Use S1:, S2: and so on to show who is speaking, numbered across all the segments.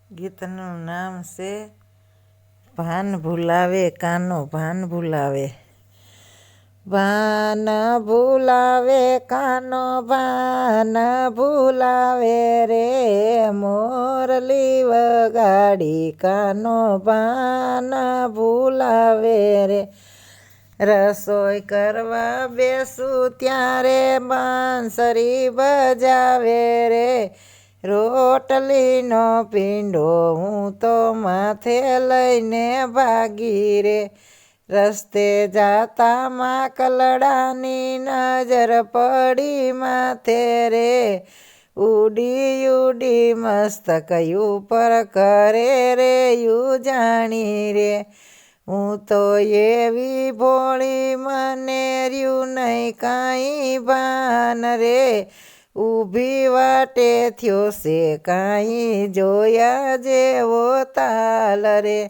S1: ગીતનું નામ છે ભાન ભૂલાવે કાનો ભાન ભૂલાવે. ભાન ભૂલાવે કાનો ભાન ભૂલાવે રે, મોરલી વગાડી કાનો ભાન ભૂલાવે રે. રસોઈ કરવા બેસું ત્યારે બાંસરી બજાવે રે, રોટલીનો પીંડો હું તો માથે લઈને ભાગી રે. રસ્તે જાતા માકલડાની નજર પડી માથે રે, ઉડી ઉડી મસ્તક ઉપર કરે રે જાણી રે. હું તો એવી ભોળી મને રહ્યું નહીં કાંઈ ભાન રે, ઊભી વાટે થયો છે કાંઈ જોયા જેવો તાલ રે.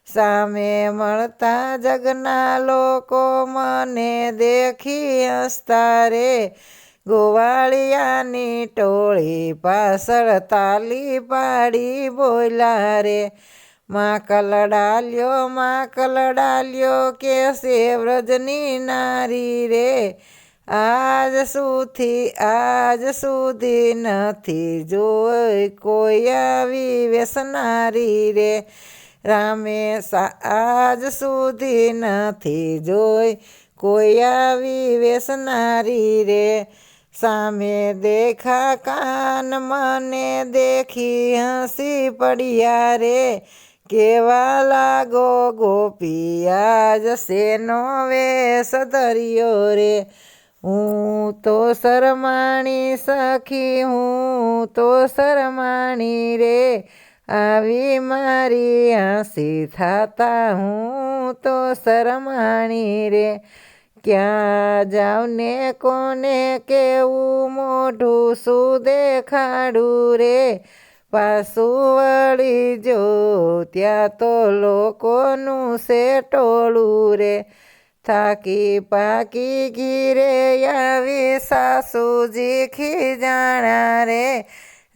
S1: સામે મળતા જગના લોકો મને દેખી હસતા રે, ગોવાળિયાની ટોળી પાછળ તાલી પાડી બોલ્યા રે. માકલડાલ્યો કે છે વ્રજની નારી રે, આજ સુધી નથી જોઈ કોઈ આવી વેસનારી રે. રામે આજ સુધી નથી જોઈ કોઈ આવી વેસનારી રે. સામે દેખા કાન મને દેખી હસી પડ્યા રે, કેવા લાગો ગોપી આજ શેનો વેશ ધર્યો રે. હું તો શરમાણી સખી હું તો શરમાણી રે, આવી મારી હસી થાતા હું તો શરમાણી રે. ક્યાં જાઉં ને કોને કેવું મોઢું શું દેખાડું રે, પાછું વળી જો ત્યાં તો લોકોનું છે ટોળું રે. થાકી પાકી ઘીરે આવી સાસુજી ખીજાણા રે,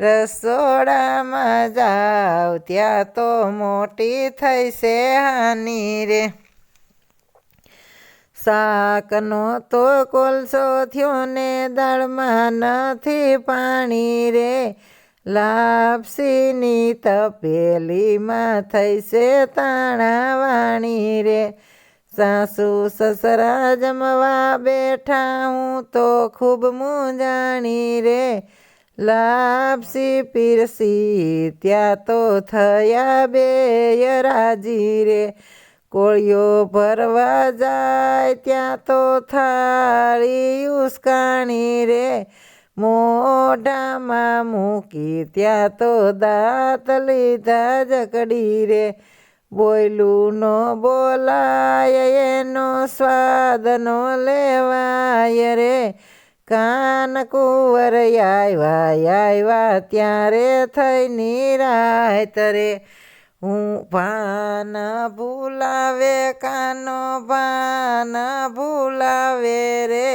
S1: રસોડામાં જાવ ત્યાં તો મોટી થઈ છે હાની રે. શાકનો તો કોલસો થયો ને દાળમાં નથી પાણી રે, લાપસીની તપેલીમાં થઈ છે તાણા વાણી રે. સાસુ સસરા જમવા બેઠા હું તો ખૂબ મૂંઝાણી રે, લાપસી પીરસી ત્યાં તો થયા બેય રાજી રે. કોળિયો ભરવા જાય ત્યાં તો થાળી ઉસકાણી રે, મોઢામાં મૂકી ત્યાં તો દાંત લીધા જકડી રે. બોયલું નો બોલાય એનો સ્વાદ નો લેવાય રે, કાન કુંવર આવ્યા ત્યારે થઈ નિરાંત રે. હું ભાન ભૂલાવે કાનો ભાન ભૂલાવે રે,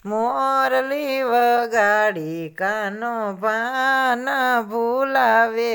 S1: મોરલી વગાડી કાનો ભાન ભૂલાવે.